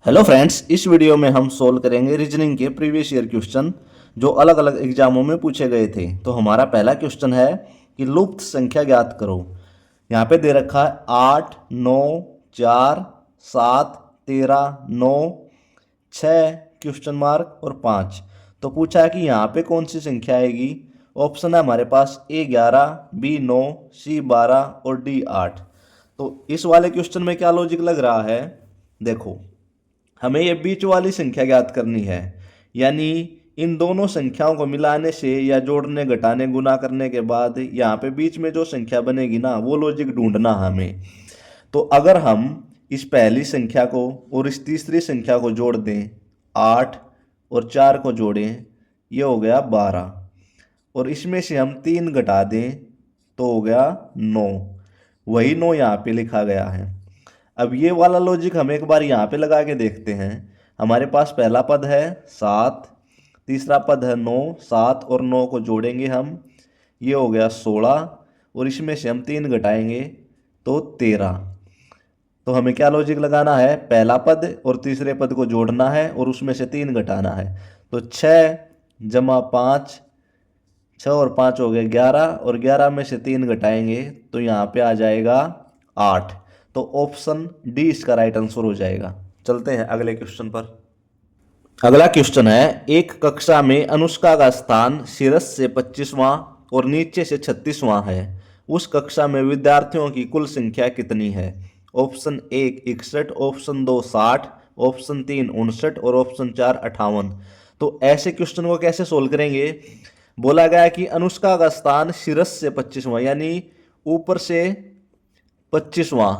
Hello friends, इस video में हम सोल्व करेंगे रीजनिंग के प्रीवियस ईयर क्वेश्चन जो अलग अलग एग्जामों में पूछे गए थे। तो हमारा पहला क्वेश्चन है कि लुप्त संख्या ज्ञात करो। यहाँ पे दे रखा है 8, 9, 4, 7, 13, 9, 6 क्वेश्चन मार्क और 5। तो पूछा है कि यहाँ पे कौन सी संख्या आएगी। ऑप्शन है हमारे पास A11, B9, C12 और D8। तो इस वाले क्वेश्चन में क्या लॉजिक लग रहा है, देखो हमें ये बीच वाली संख्या ज्ञात करनी है, यानी इन दोनों संख्याओं को मिलाने से या जोड़ने घटाने गुना करने के बाद यहाँ पे बीच में जो संख्या बनेगी ना, वो लॉजिक ढूंढना हमें। तो अगर हम इस पहली संख्या को और इस तीसरी संख्या को जोड़ दें, 8 और 4 को जोड़ें, ये हो गया 12, और इसमें से हम 3 घटा दें तो हो गया 9। वही 9 यहाँ पे लिखा गया है। अब ये वाला लॉजिक हम एक बार यहाँ पे लगा के देखते हैं। हमारे पास पहला पद है 7, तीसरा पद है 9, 7 और 9 को जोड़ेंगे हम, ये हो गया 16, और इसमें से हम 3 घटाएंगे तो 13। तो हमें क्या लॉजिक लगाना है, पहला पद और तीसरे पद को जोड़ना है और उसमें से 3 घटाना है। तो 6 जमा 5, 6 और 5 हो गए 11, और 11 में से 3 घटाएंगे तो यहाँ पे आ जाएगा 8। तो ऑप्शन डी इसका राइट आंसर हो जाएगा। चलते हैं अगले क्वेश्चन पर। अगला क्वेश्चन है, एक कक्षा में अनुष्का का स्थान शीर्ष से 25वां और नीचे से 36वां है। उस कक्षा में विद्यार्थियों की कुल संख्या कितनी है। ऑप्शन 1 61, ऑप्शन 2 60, ऑप्शन 3 59 और ऑप्शन 4 58। तो ऐसे क्वेश्चन को कैसे सोल्व करेंगे। बोला गया कि अनुष्का का स्थान शीर्ष से 25वां यानी ऊपर से 25वां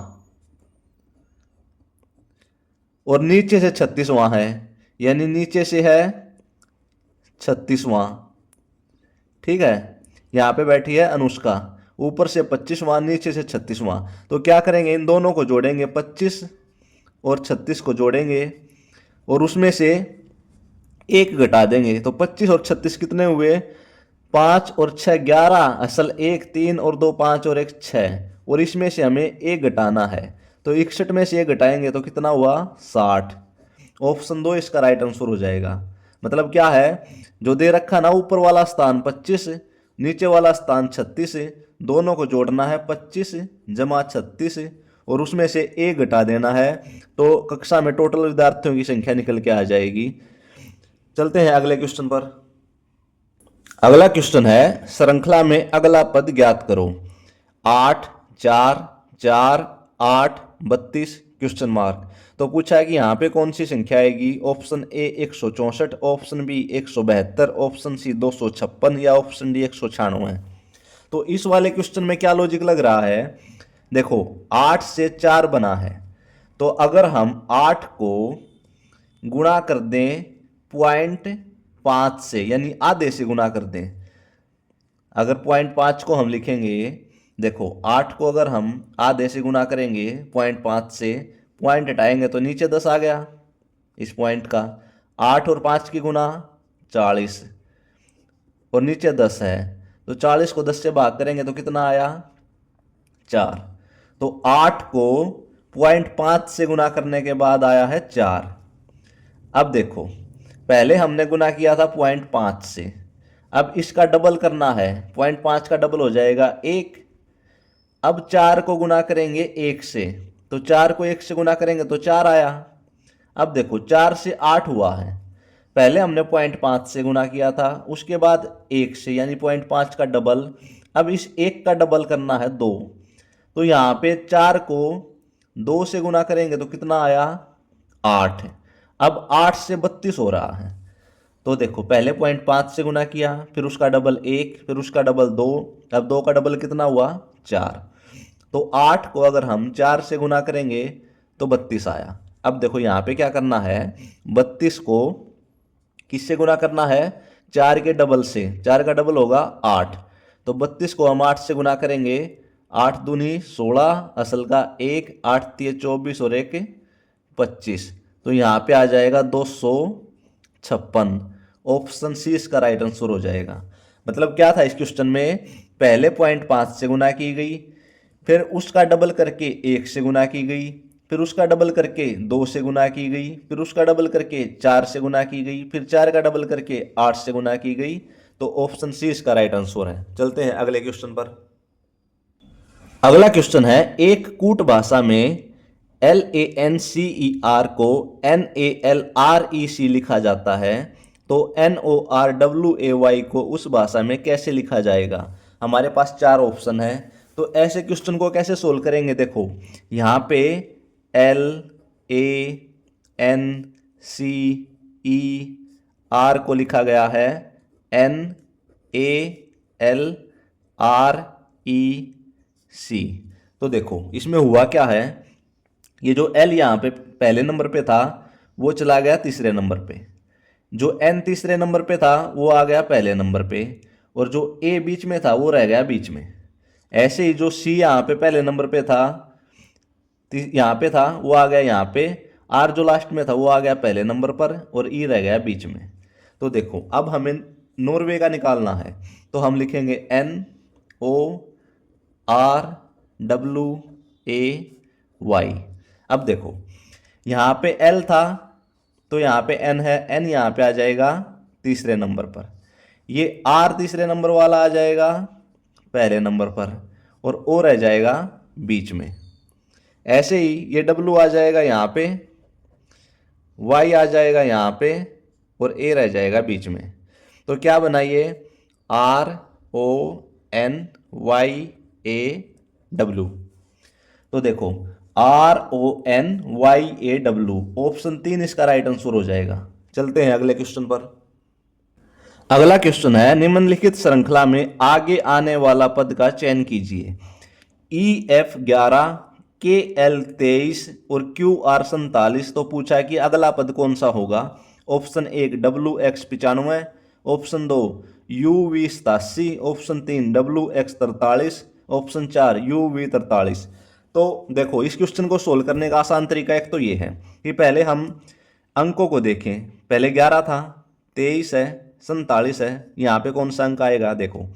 और नीचे से 36वां है, यानी नीचे से है 36वां। ठीक है, यहाँ पे बैठी है अनुष्का, ऊपर से 25वां नीचे से 36वां। तो क्या करेंगे, इन दोनों को जोड़ेंगे, 25 और 36 को जोड़ेंगे और उसमें से 1 घटा देंगे। तो 25 और 36 कितने हुए, 5 और 6 11, असल 1 3 और 2 5 और 1 6, और इसमें से हमें 1 घटाना है। तो 61 में से 1 घटाएंगे तो कितना हुआ, 60। ऑप्शन 2 इसका राइट आंसर हो जाएगा। मतलब क्या है, जो दे रखा ना ऊपर वाला स्थान 25, नीचे वाला स्थान 36, दोनों को जोड़ना है, 25 जमा 36 और उसमें से 1 घटा देना है। तो कक्षा में टोटल विद्यार्थियों की संख्या निकल के आ जाएगी। चलते हैं अगले क्वेश्चन पर। अगला क्वेश्चन है, श्रृंखला में अगला पद ज्ञात करो। 8 4 4 8 32 क्वेश्चन मार्क। तो पूछा है कि यहाँ पे कौन सी संख्या आएगी। Option A 164, option B 172, option C 256 या ऑप्शन डी 196। तो इस वाले क्वेश्चन में क्या लॉजिक लग रहा है, देखो 8 से 4 बना है, तो अगर हम 8 को गुणा कर दें 0.5 से, यानी आधे से गुणा कर दें। अगर 0.5 को हम लिखेंगे, देखो 8 को अगर हम आधे से गुणा करेंगे 0.5 से, पॉइंट हटाएंगे तो नीचे 10 आ गया इस पॉइंट का। 8 और 5 की गुणा 40 और नीचे 10 है, तो 40 को 10 से भाग करेंगे तो कितना आया, 4। तो 8 को 0.5 से गुणा करने के बाद आया है 4। अब देखो पहले हमने गुना किया था 0.5 से, अब इसका डबल करना है, 0.5 का डबल हो जाएगा 1। अब 4 को गुना करेंगे 1 से, तो 4 को 1 से गुना करेंगे तो 4 आया। अब देखो 4 से 8 हुआ है, पहले हमने 0.5 से गुना किया था, उसके बाद 1 से, यानी 0.5 का डबल। अब इस 1 का डबल करना है 2, तो यहाँ पे 4 को 2 से गुना करेंगे तो कितना आया, 8। अब 8 से 32 हो रहा है, तो देखो पहले 0.5 से गुना किया, फिर उसका डबल 1, फिर उसका डबल 2, अब 2 का डबल कितना हुआ, 4। तो 8 को अगर हम 4 से गुना करेंगे तो 32 आया। अब देखो यहाँ पे क्या करना है, 32 को किससे गुना करना है, 4 के डबल से, 4 का डबल होगा 8। तो 32 को हम 8 से गुना करेंगे, 8 दूनी 16, असल का 1, 8 तिये 24 और 1 25। तो यहाँ पे आ जाएगा 256। ऑप्शन सी इसका राइट आंसर हो जाएगा। मतलब क्या था इस क्वेश्चन में, पहले 0.5 से गुना की गई, फिर उसका डबल करके 1 से गुना की गई, फिर उसका डबल करके 2 से गुना की गई, फिर उसका डबल करके 4 से गुना की गई, फिर 4 का डबल करके 8 से गुना की गई। तो ऑप्शन सी इसका राइट आंसर है। चलते हैं अगले क्वेश्चन पर। अगला क्वेश्चन है, एक कूट भाषा में LANCER को NALREC लिखा जाता है, तो NORWAY को उस भाषा में कैसे लिखा जाएगा। हमारे पास 4 ऑप्शन है। तो ऐसे क्वेश्चन को कैसे सोल्व करेंगे, देखो यहाँ पे LANCER को लिखा गया है NALREC। तो देखो इसमें हुआ क्या है, ये जो L यहाँ पे पहले नंबर पे था वो चला गया तीसरे नंबर पे, जो N तीसरे नंबर पे था वो आ गया पहले नंबर पे, और जो A बीच में था वो रह गया बीच में। ऐसे ही जो C यहाँ पे पहले नंबर पे था, यहाँ पे था, वो आ गया यहाँ पे। R जो लास्ट में था वो आ गया पहले नंबर पर, और E रह गया बीच में। तो देखो अब हमें नॉर्वे का निकालना है, तो हम लिखेंगे NORWAY। अब देखो यहाँ पे L था तो यहाँ पे N है, N यहाँ पे आ जाएगा तीसरे नंबर पर, ये R तीसरे नंबर वाला आ जाएगा पहले नंबर पर, और O रह जाएगा बीच में। ऐसे ही ये W आ जाएगा यहाँ पे, Y आ जाएगा यहाँ पे, और A रह जाएगा बीच में। तो क्या बनाइए, RONYAW। तो देखो RONYAW ऑप्शन 3 इसका राइट आंसर हो जाएगा। चलते हैं अगले क्वेश्चन पर। अगला क्वेश्चन है, निम्नलिखित श्रृंखला में आगे आने वाला पद का चयन कीजिए। EF 11, KL 23 और QR 47। तो पूछा कि अगला पद कौन सा होगा। Option 1 WX 95, option 2 UV 87, option 3 WX 43, option 4 UV 43। तो देखो इस क्वेश्चन को सोल्व करने का आसान तरीका एक तो ये है कि पहले हम अंकों को देखें। पहले 11 था, 23 है, 47 है, यहाँ पे कौन सा अंक आएगा। देखो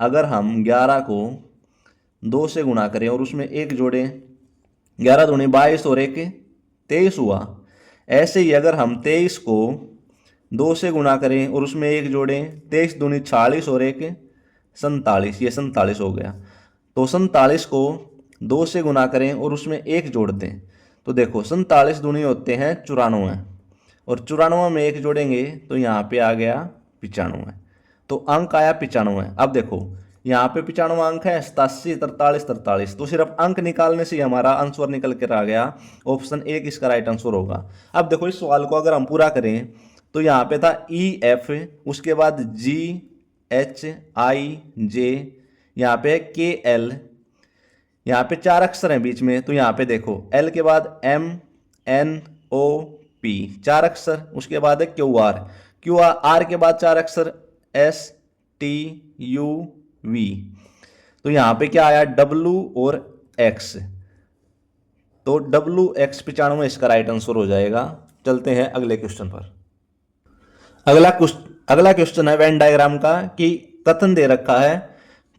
अगर हम 11 को 2 से गुणा करें और उसमें 1 जोड़ें, 11 दूनी 22 और 1 23 हुआ। ऐसे ही अगर हम 23 को 2 से गुणा करें और उसमें 1 जोड़ें, 23 दूनी 46 और 1 47, ये 47 हो गया। तो 47 को 2 से गुणा करें और उसमें 1 जोड़ दें, तो देखो 47 दूनी होते हैं 94, और 94 में 1 जोड़ेंगे तो यहाँ पे आ गया 95। तो अंक आया 95। अब देखो यहाँ पे 95 अंक है, 87, 43, 43। तो सिर्फ अंक निकालने से ही हमारा आंसर निकल कर आ गया। ऑप्शन 1 इसका राइट आंसर होगा। अब देखो इस सवाल को अगर हम पूरा करें तो यहाँ पे था EF, उसके बाद GHIJ, यहाँ पे KL, यहाँ पे 4 अक्षर हैं बीच में। तो यहाँ पे देखो L के बाद MNOP 4 अक्षर, उसके बाद है QR के बाद 4 अक्षर STUV। तो यहाँ पे क्या आया W और X, तो WX 95 इसका राइट आंसर हो जाएगा। चलते हैं अगले क्वेश्चन पर। अगला क्वेश्चन है वेन डायग्राम का, कि कथन दे रखा है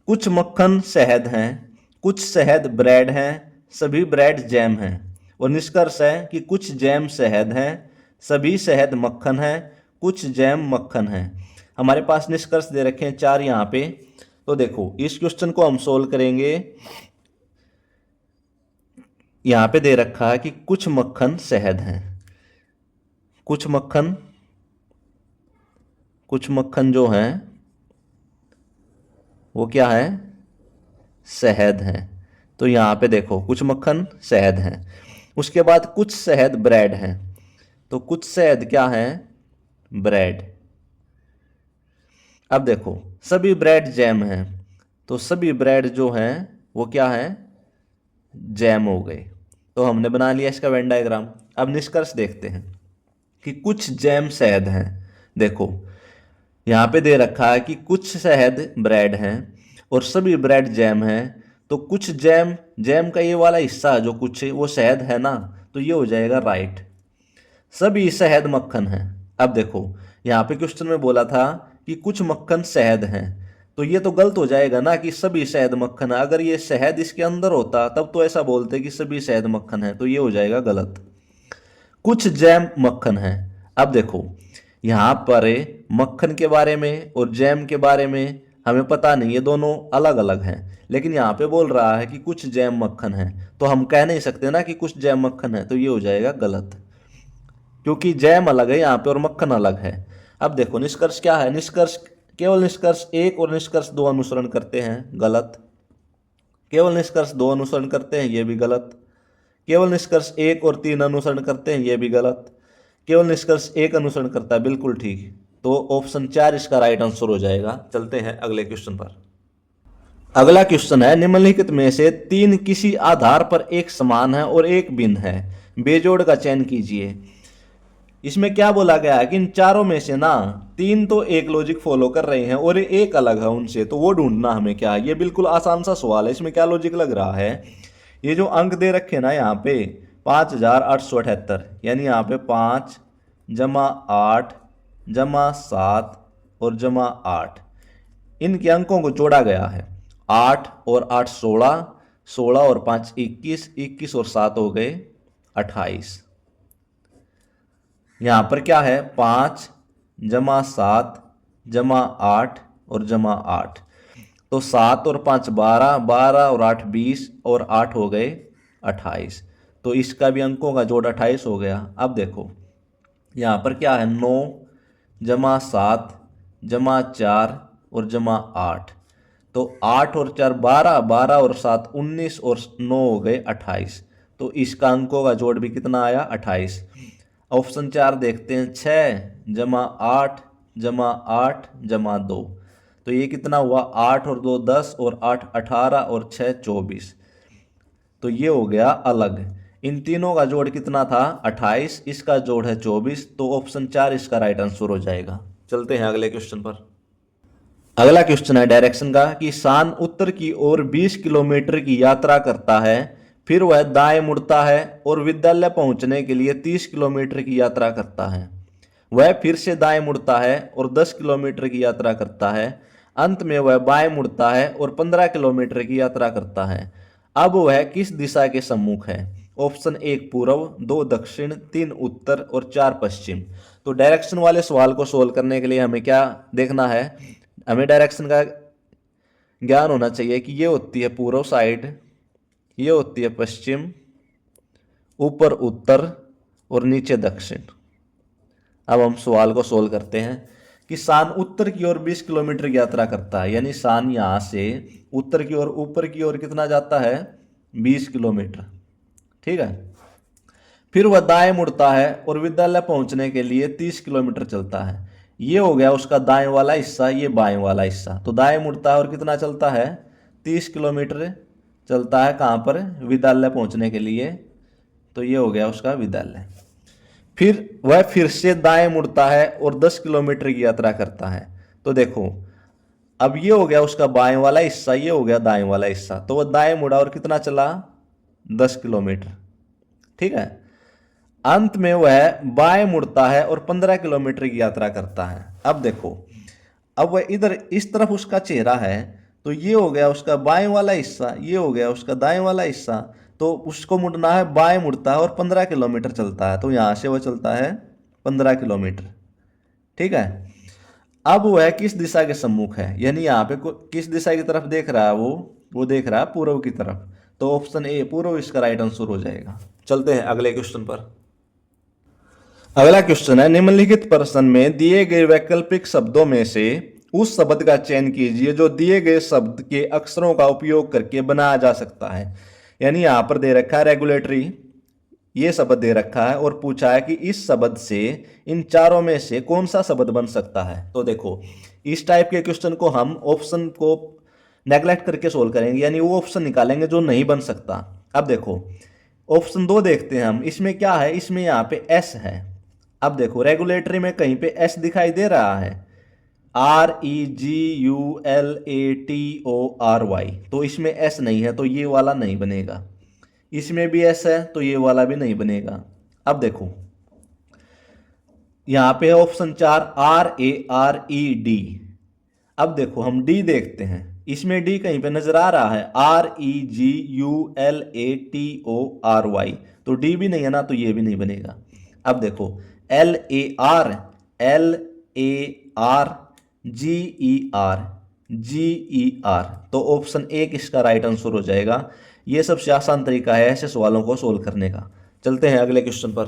कुछ मक्खन शहद हैं, कुछ शहद ब्रेड हैं, सभी ब्रेड जैम हैं, और निष्कर्ष है कि कुछ जैम शहद हैं, सभी शहद मक्खन हैं, कुछ जैम मक्खन हैं। हमारे पास निष्कर्ष दे रखे हैं 4 यहाँ पे। तो देखो इस क्वेश्चन को हम सोल्व करेंगे। यहाँ पे दे रखा है कि कुछ मक्खन शहद हैं, कुछ मक्खन जो हैं वो क्या है, शहद हैं। तो यहाँ पे देखो कुछ मक्खन शहद हैं, उसके बाद कुछ शहद ब्रेड हैं, तो कुछ शहद क्या है, ब्रेड। अब देखो सभी ब्रेड जैम हैं, तो सभी ब्रेड जो हैं वो क्या है, जैम हो गए। तो हमने बना लिया इसका वेन डायग्राम। अब निष्कर्ष देखते हैं कि कुछ जैम शहद हैं। देखो यहाँ पे दे रखा है कि कुछ शहद ब्रेड हैं और सभी ब्रेड जैम हैं, तो कुछ जैम का ये वाला हिस्सा जो कुछ वो शहद है ना, तो ये हो जाएगा राइट। सभी शहद मक्खन हैं। अब देखो यहाँ पे क्वेश्चन में बोला था कि कुछ मक्खन शहद हैं, तो तो ये तो गलत हो जाएगा ना कि सभी शहद मक्खन है। अगर ये शहद इसके अंदर होता तब तो ऐसा बोलते कि सभी शहद मक्खन है, तो ये हो जाएगा गलत। कुछ जैम मक्खन है। अब देखो यहाँ पर मक्खन के बारे में और जैम के बारे में हमें पता नहीं, ये दोनों अलग अलग हैं, लेकिन यहाँ पे बोल रहा है कि कुछ जैम मक्खन है, तो हम कह नहीं सकते ना कि कुछ जैम मक्खन है, तो ये हो जाएगा गलत, क्योंकि जैम अलग है यहाँ पे और मक्खन अलग है। अब देखो निष्कर्ष क्या है, निष्कर्ष केवल निष्कर्ष 1 और निष्कर्ष 2 अनुसरण करते हैं, गलत। केवल निष्कर्ष 2 अनुसरण करते हैं, ये भी गलत। केवल निष्कर्ष 1 और 3 अनुसरण करते हैं, ये भी गलत। केवल निष्कर्ष 1 अनुसरण करता है, बिल्कुल ठीक। तो ऑप्शन 4 इसका राइट आंसर हो जाएगा। चलते हैं अगले क्वेश्चन पर। अगला क्वेश्चन है, निम्नलिखित में से 3 किसी आधार पर एक समान है और एक भिन्न है, बेजोड़ का चयन कीजिए। इसमें क्या बोला गया है कि इन चारों में से ना 3 तो एक लॉजिक फॉलो कर रहे हैं और एक अलग है उनसे, तो वो ढूंढना हमें क्या है। ये बिल्कुल आसान सा सवाल है, इसमें क्या लॉजिक लग रहा है। ये जो अंक दे रखे ना यहाँ पे 5878, यानी यहाँ पे 5 जमा 8 जमा 7 और जमा 8, इनके अंकों को जोड़ा गया है। 8 और 8 16, 16 और 5 21, 21 और 7 हो गए 28। यहाँ पर क्या है 5 जमा 7 जमा 8 और जमा 8, तो 7 और 5 12, 12 और 8 20 और 8 हो गए 28, तो इसका भी अंकों का जोड़ 28 हो गया। अब देखो यहाँ पर क्या है 9 जमा 7 जमा 4 और जमा 8, तो 8 और 4 12, 12 और 7 19 और 9 हो गए 28, तो इसका अंकों का जोड़ भी कितना आया 28। ऑप्शन 4 देखते हैं, 6 जमा 8 जमा 8 जमा 2, तो ये कितना हुआ 8 और 2 10 और 8 18 और 6 24, तो ये हो गया अलग। इन तीनों का जोड़ कितना था 28, इसका जोड़ है 24, तो ऑप्शन 4 इसका राइट आंसर हो जाएगा। चलते हैं अगले क्वेश्चन पर। अगला क्वेश्चन है डायरेक्शन का कि शान उत्तर की ओर 20 किलोमीटर की यात्रा करता है, फिर वह दाएं मुड़ता है और विद्यालय पहुंचने के लिए 30 किलोमीटर की यात्रा करता है। वह फिर से दाएं मुड़ता है और 10 किलोमीटर की यात्रा करता है। अंत में वह बाएं मुड़ता है और 15 किलोमीटर की यात्रा करता है। अब वह किस दिशा के सम्मुख है। ऑप्शन 1 पूर्व, 2 दक्षिण, 3 उत्तर और 4 पश्चिम। तो डायरेक्शन वाले सवाल को सोल्व करने के लिए हमें क्या देखना है, हमें डायरेक्शन का ज्ञान होना चाहिए कि ये होती है पूर्व साइड, ये होती है पश्चिम, ऊपर उत्तर और नीचे दक्षिण। अब हम सवाल को सोल्व करते हैं कि शान उत्तर की ओर 20 किलोमीटर की यात्रा करता है, यानी शान यहाँ से उत्तर की ओर ऊपर की ओर कितना जाता है 20 किलोमीटर, ठीक है। फिर वह दाएं मुड़ता है और विद्यालय पहुंचने के लिए 30 किलोमीटर चलता है। ये हो गया उसका दाएं वाला हिस्सा, ये बाएं वाला हिस्सा। तो दाएं मुड़ता है और कितना चलता है 30 किलोमीटर चलता है, कहाँ पर विद्यालय पहुंचने के लिए, तो ये हो गया उसका विद्यालय। फिर वह फिर से दाएं मुड़ता है और 10 किलोमीटर की यात्रा करता है। तो देखो अब ये हो गया उसका बाएं वाला हिस्सा, ये हो गया दाएं वाला हिस्सा, तो वह दाएं मुड़ा और कितना चला 10 किलोमीटर, ठीक है। अंत में वह बाएं मुड़ता है और 15 किलोमीटर की यात्रा करता है। अब देखो अब वह इधर इस तरफ उसका चेहरा है, तो ये हो गया उसका बाएं वाला हिस्सा, ये हो गया उसका दाएं वाला हिस्सा, तो उसको मुड़ना है, बाएं मुड़ता है और 15 किलोमीटर चलता है, तो यहाँ से वह चलता है 15 किलोमीटर, ठीक है। अब वह किस दिशा के सम्मुख है, यानी यहाँ पे किस दिशा की तरफ देख रहा है, वो देख रहा है पूर्व की तरफ, तो ऑप्शन ए पूर्व इसका राइट आंसर हो जाएगा। चलते हैं अगले क्वेश्चन पर। अगला क्वेश्चन है, निम्नलिखित प्रश्न में दिए गए वैकल्पिक शब्दों में से उस शब्द का चयन कीजिए जो दिए गए शब्द के अक्षरों का उपयोग करके बनाया जा सकता है। यानी यहां पर दे रखा है रेगुलेटरी, ये शब्द दे रखा है और पूछा है कि इस शब्द से इन चारों में से कौन सा शब्द बन सकता है। तो देखो इस टाइप के क्वेश्चन को हम ऑप्शन को नेग्लेक्ट करके सोल्व करेंगे, यानी वो ऑप्शन निकालेंगे जो नहीं बन सकता। अब देखो ऑप्शन 2 देखते हैं हम, इसमें क्या है, इसमें यहाँ पे एस है। अब देखो रेगुलेटरी में कहीं पे एस दिखाई दे रहा है, REGULATORY, तो इसमें एस नहीं है, तो ये वाला नहीं बनेगा। इसमें भी एस है, तो ये वाला भी नहीं बनेगा। अब देखो यहाँ पे ऑप्शन 4 RARED, अब देखो हम डी देखते हैं, इसमें डी कहीं पे नजर आ रहा है, REGULATORY, तो डी भी नहीं है ना, तो ये भी नहीं बनेगा। अब देखो LARGER, तो ऑप्शन ए इसका राइट आंसर हो जाएगा। ये सबसे आसान तरीका है ऐसे सवालों को सोल्व करने का। चलते हैं अगले क्वेश्चन पर।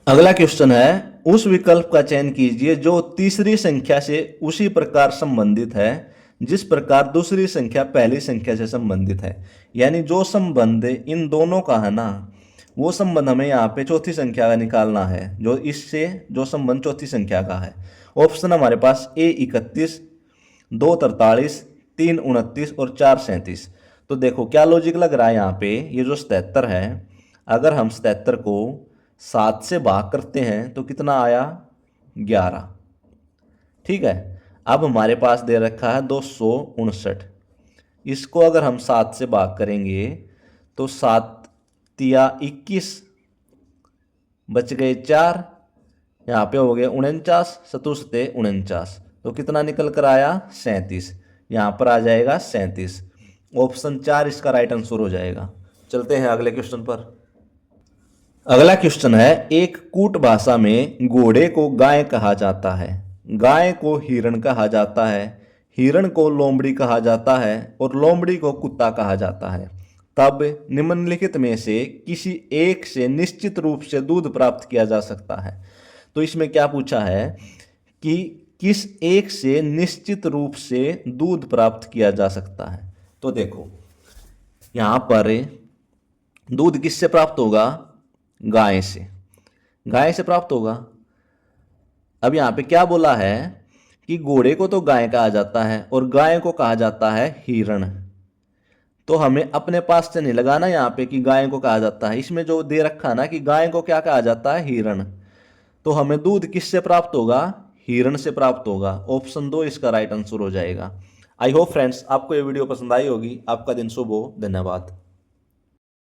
अगला क्वेश्चन है, उस विकल्प का चयन कीजिए जो तीसरी संख्या से उसी प्रकार संबंधित है जिस प्रकार दूसरी संख्या पहली संख्या से संबंधित है। यानी जो संबंध इन दोनों का है ना, वो संबंध हमें यहाँ पे चौथी संख्या का निकालना है, जो इससे जो संबंध चौथी संख्या का है। ऑप्शन हमारे पास A 31, 2 43, 3 29 और 4 37। तो देखो क्या लॉजिक लग रहा है यहाँ पे, ये जो 77 है, अगर हम 77 को 7 से भाग करते हैं तो कितना आया, 11। ठीक है, अब हमारे पास दे रखा है 259, इसको अगर हम 7 से भाग करेंगे तो 7 तिया 21, बच गए 4, यहाँ पे हो गए 49, 7 49, तो कितना निकल कर आया, 37। यहाँ पर आ जाएगा 37, ऑप्शन 4 इसका राइट आंसर हो जाएगा। चलते हैं अगले क्वेश्चन पर। अगला क्वेश्चन है, एक कूट भाषा में घोड़े को गाय कहा जाता है, गाय को हिरण कहा जाता है, हिरण को लोमड़ी कहा जाता है और लोमड़ी को कुत्ता कहा जाता है। तब निम्नलिखित में से किसी एक से निश्चित रूप से दूध प्राप्त किया जा सकता है। तो इसमें क्या पूछा है कि किस एक से निश्चित रूप से दूध प्राप्त किया जा सकता है। तो देखो यहाँ पर दूध किससे प्राप्त होगा, गाय से, गाय से प्राप्त होगा। अब यहाँ पे क्या बोला है कि घोड़े को तो गाय कहा जाता है और गाय को कहा जाता है हिरण, तो हमें अपने पास से नहीं लगाना यहाँ पे कि गाय को कहा जाता है, इसमें जो दे रखा ना कि गाय को क्या कहा जाता है, हिरण, तो हमें दूध किससे प्राप्त होगा, हिरण से प्राप्त होगा। ऑप्शन 2 इसका राइट आंसर हो जाएगा। आई होप फ्रेंड्स आपको ये वीडियो पसंद आई होगी। आपका दिन शुभ हो। धन्यवाद।